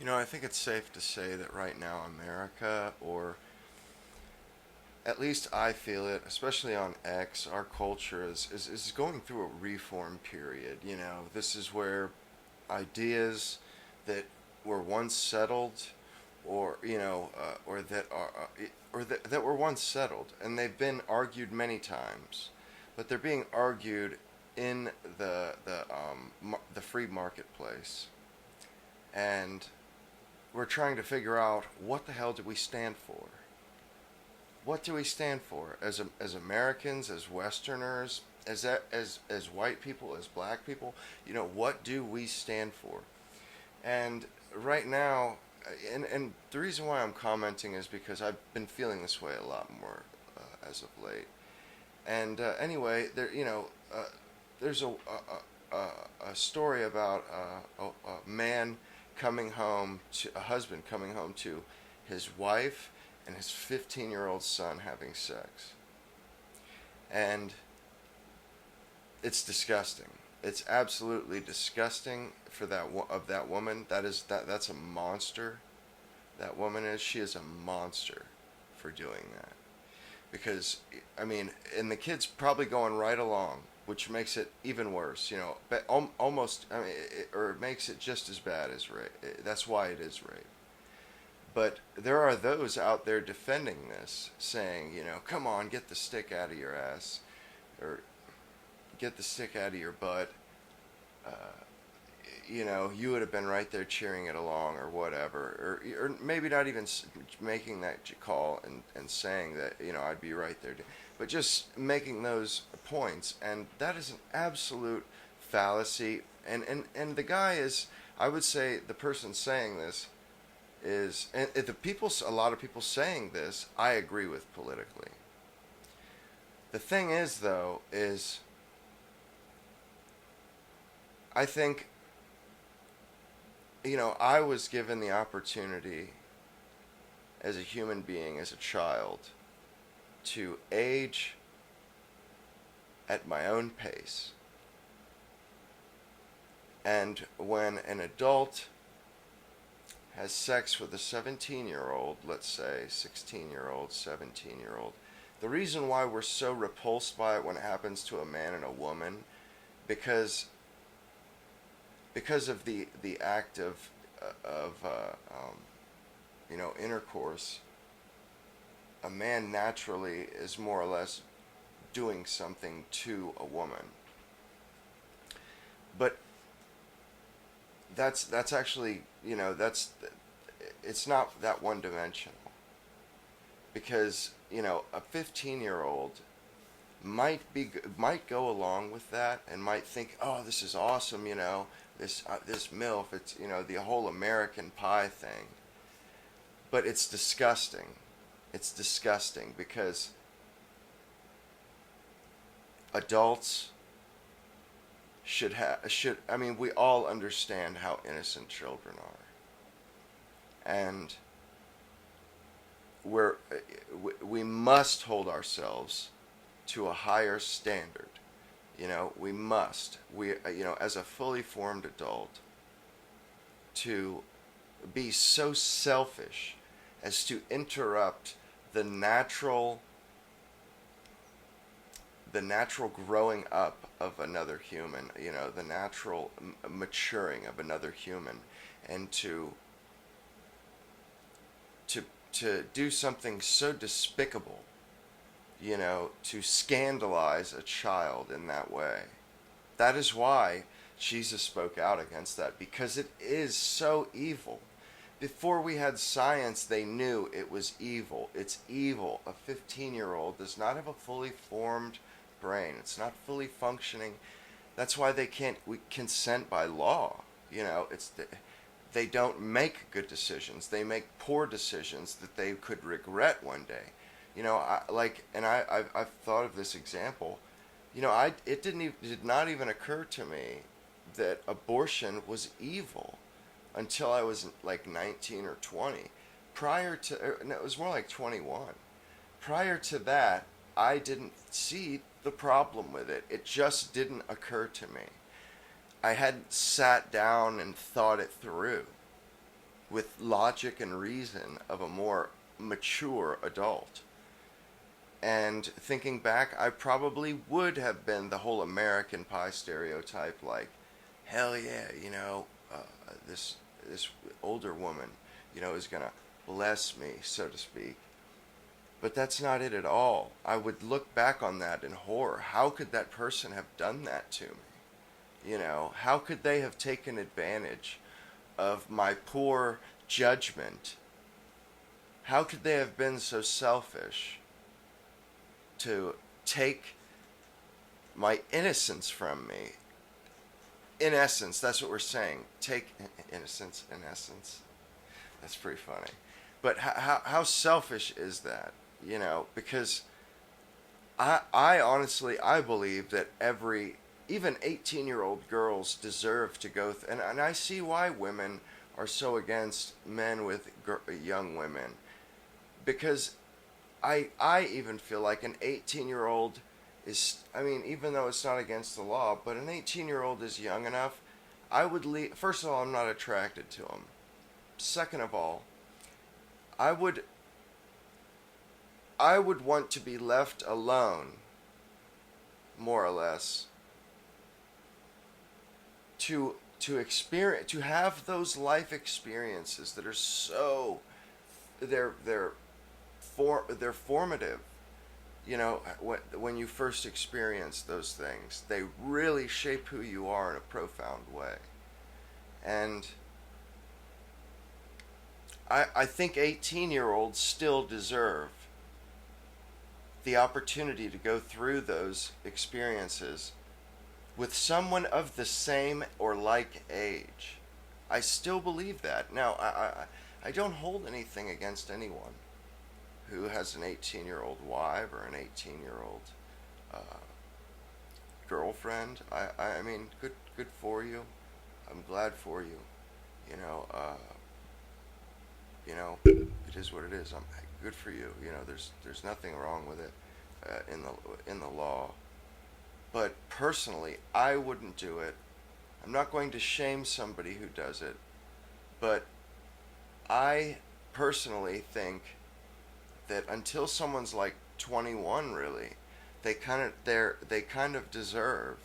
I think it's safe to say that right now America, or at least I feel it, especially on X, our culture is going through a reform period. This is where ideas that were once settled, or that were once settled, and they've been argued many times, but they're being argued in the free marketplace, and we're trying to figure out what the hell do we stand for. What do we stand for as Americans, as Westerners, as white people, as black people? What do we stand for? And right now, and the reason why I'm commenting is because I've been feeling this way a lot more as of late. And anyway, there's a story about a man coming home to a husband coming home to his wife and his 15-year-old son having sex, and it's disgusting. It's absolutely disgusting for that woman. That's a monster. That woman is. She is a monster for doing that. Because I mean, and the kid's probably going right along, which makes it even worse. But almost. I mean, or it makes it just as bad as rape. That's why it is rape. But there are those out there defending this, saying, come on, get the stick out of your ass, or get the stick out of your butt. Uh, you would have been right there cheering it along, or whatever, or maybe not even making that call and saying that, I'd be right there, but just making those points, and that is an absolute fallacy. And the guy is, I would say, the person saying this and a lot of people saying this, I agree with politically. The thing is, though, is I think, I was given the opportunity as a human being, as a child, to age at my own pace. And when an adult has sex with a 17-year-old, let's say, 16-year-old, 17-year-old, the reason why we're so repulsed by it when it happens to a man and a woman, because of the act of intercourse, a man naturally is more or less doing something to a woman. But that's actually, it's not that one dimensional, because a 15-year-old might go along with that and might think, oh, this is awesome, this MILF, it's the whole American Pie thing. But it's disgusting. It's disgusting because adults should I mean, we all understand how innocent children are, and we must hold ourselves to a higher standard. We must, as a fully formed adult, to be so selfish as to interrupt the natural the natural growing up of another human, the natural maturing of another human, and to to do something so despicable, to scandalize a child in that way. That is why Jesus spoke out against that, because it is so evil. Before we had science, they knew it was evil. It's evil. A 15-year-old does not have a fully formed brain. It's not fully functioning. That's why they can't consent by law. They don't make good decisions. They make poor decisions that they could regret one day. I've thought of this example. Did not even occur to me that abortion was evil until I was like 19 or 20. No, it was more like 21. Prior to that, I didn't see the problem with it. It just didn't occur to me. I hadn't sat down and thought it through. with logic and reason of a more mature adult. And thinking back, I probably would have been the whole American Pie stereotype, like, hell yeah, this this older woman, is gonna bless me, so to speak. But that's not it at all. I would look back on that in horror. How could that person have done that to me? How could they have taken advantage of my poor judgment? How could they have been so selfish to take my innocence from me? In essence, that's what we're saying. Take innocence in essence. That's pretty funny. But how selfish is that? Because I honestly, I believe that even 18-year-old girls deserve to go, and I see why women are so against men with young women. Because I even feel like an 18-year-old is, I mean, even though it's not against the law, but an 18-year-old is young enough. I would leave. First of all, I'm not attracted to him. Second of all, I would want to be left alone, more or less, to have those life experiences that are so they're formative. When you first experience those things, they really shape who you are in a profound way. And I think 18-year-olds still deserve the opportunity to go through those experiences with someone of the same or like age. I still believe that. Now, I don't hold anything against anyone who has an 18-year-old wife or an 18-year-old girlfriend. I mean, good for you. I'm glad for you. You know, uh, it is what it is. I'm good for you. There's nothing wrong with it in the law. But personally, I wouldn't do it. I'm not going to shame somebody who does it, but I personally think that until someone's like 21, really, they kind of deserve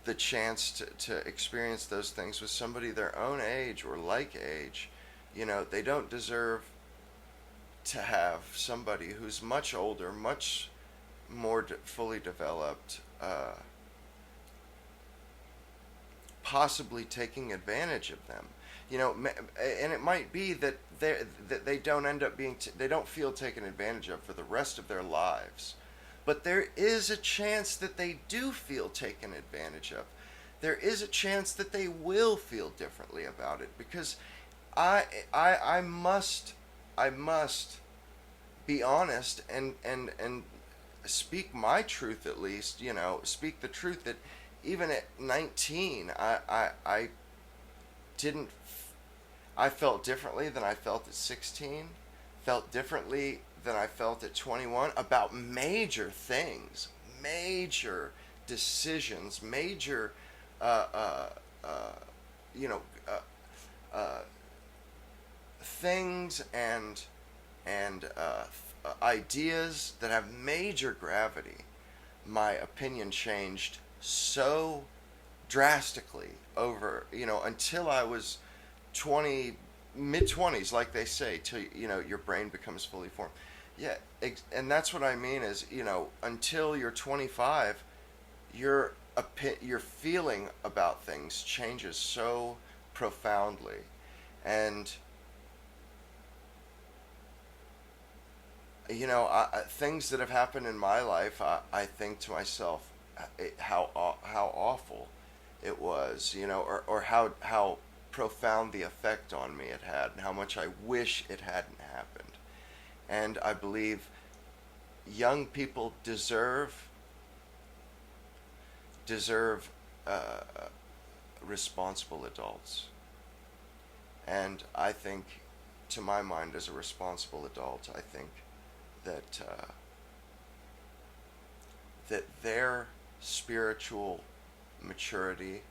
the chance to experience those things with somebody their own age or like age. They don't deserve to have somebody who's much older, much more fully developed, possibly taking advantage of them. And it might be that they don't end up they don't feel taken advantage of for the rest of their lives. But there is a chance that they do feel taken advantage of. There is a chance that they will feel differently about it, because I must be honest and speak my truth, at least. Speak the truth that even at 19, I didn't. I felt differently than I felt at 16. Felt differently than I felt at 21 about major things, major decisions, major, uh, uh, uh, you know, things and ideas that have major gravity. My opinion changed so drastically over, until I was 20, mid 20s, like they say, till your brain becomes fully formed. Yeah, and that's what I mean is, until you're 25, your your feeling about things changes so profoundly. And things that have happened in my life, I think to myself, how awful it was, or how profound the effect on me it had, and how much I wish it hadn't happened. And I believe young people deserve responsible adults. And I think, to my mind, as a responsible adult, I think that that their spiritual maturity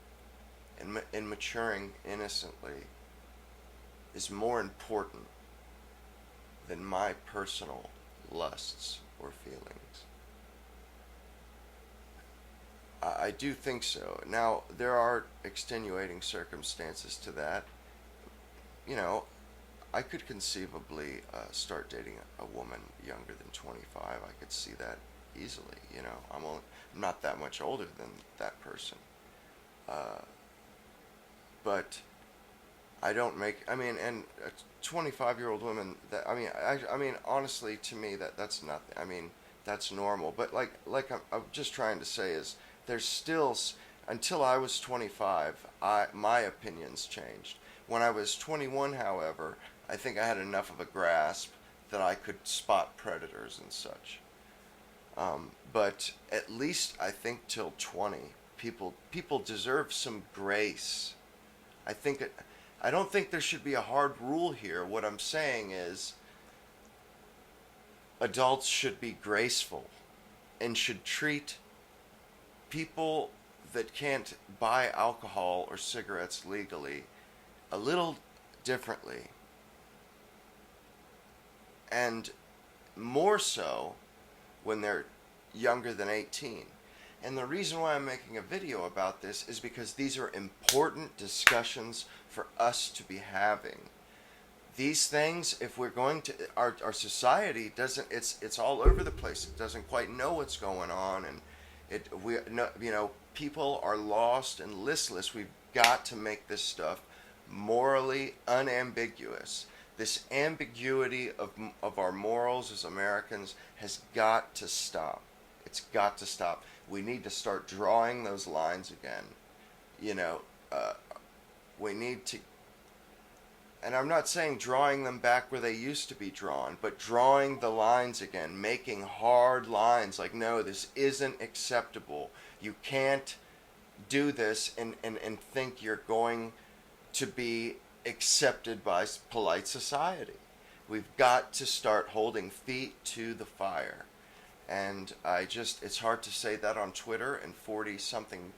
and maturing innocently is more important than my personal lusts or feelings. I do think so. Now, there are extenuating circumstances to that. You know, I could conceivably start dating a woman younger than 25. I could see that easily. You know, I'm not that much older than that person. Uh, but I don't make. I mean, and a 25-year-old woman. That I mean, honestly, to me, that's nothing. I mean, that's normal. But I'm just trying to say is there's still until I was 25, my opinions changed. When I was 21, however, I think I had enough of a grasp that I could spot predators and such. But at least I think till 20, people deserve some grace. I think it, I don't think there should be a hard rule here. What I'm saying is adults should be graceful and should treat people that can't buy alcohol or cigarettes legally a little differently, and more so when they're younger than 18. And the reason why I'm making a video about this is because these are important discussions for us to be having. These things, if we're going to, our society doesn't, it's all over the place. It doesn't quite know what's going on, and people are lost and listless. We've got to make this stuff morally unambiguous. This ambiguity of our morals as Americans has got to stop. It's got to stop. We need to start drawing those lines again. You know, we need to, and I'm not saying drawing them back where they used to be drawn, but drawing the lines again, making hard lines like, no, this isn't acceptable. You can't do this and think you're going to be accepted by polite society. We've got to start holding feet to the fire. And it's hard to say that on Twitter and 40 something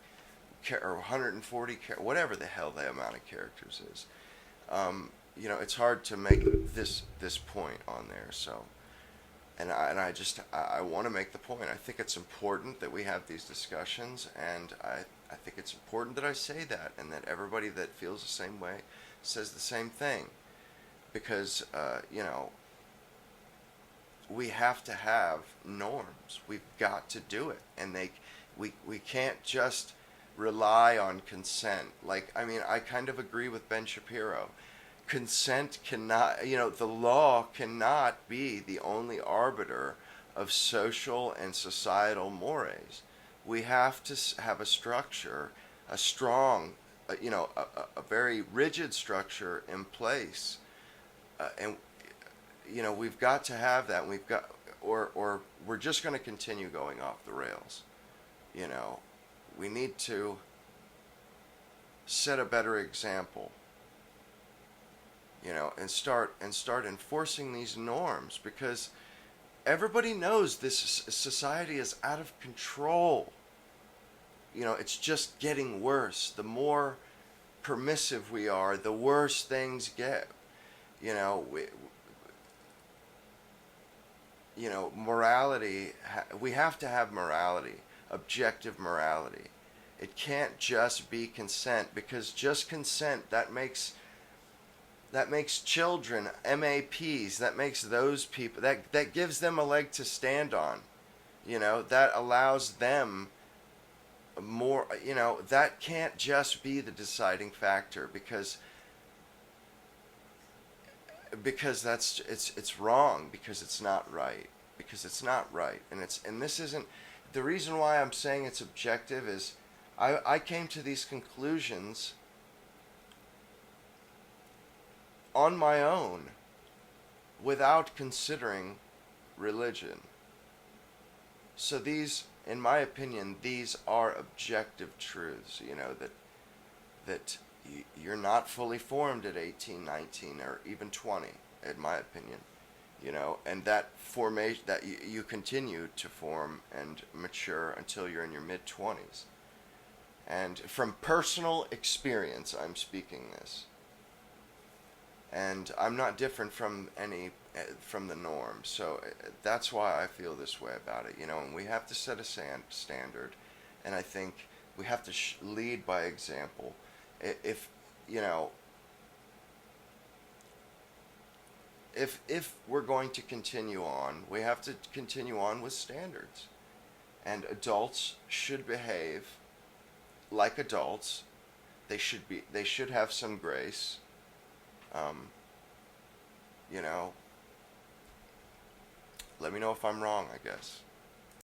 or 140, whatever the hell the amount of characters is. It's hard to make this point on there. So, I want to make the point. I think it's important that we have these discussions, and I think it's important that I say that, and that everybody that feels the same way says the same thing, because we have to have norms. We've got to do it, and we can't just rely on consent. I kind of agree with Ben Shapiro. Consent cannot, the law cannot be the only arbiter of social and societal mores. We have to have a structure, a strong, a very rigid structure in place, and we've got to have that. We've got, or we're just going to continue going off the rails. We need to set a better example. And start enforcing these norms, because everybody knows this society is out of control. It's just getting worse. The more permissive we are, the worse things get. Morality, we have to have morality, objective morality. It can't just be consent, because just consent, that makes children MAPs, that makes those people, that gives them a leg to stand on. That allows them more, that can't just be the deciding factor, because it's wrong, because it's not right, and this isn't the reason why I'm saying it's objective. Is I came to these conclusions on my own without considering religion. So these, in my opinion, these are objective truths, that you're not fully formed at 18, 19, or even 20, in my opinion, and that formation, that you continue to form and mature until you're in your mid-20s. And from personal experience, I'm speaking this. And I'm not different from from the norm. So that's why I feel this way about it. And we have to set a standard, and I think we have to lead by example. If you know, if we're going to continue on, we have to continue on with standards, and adults should behave like adults. They should have some grace. Um, you know, Let me know if I'm wrong, I guess.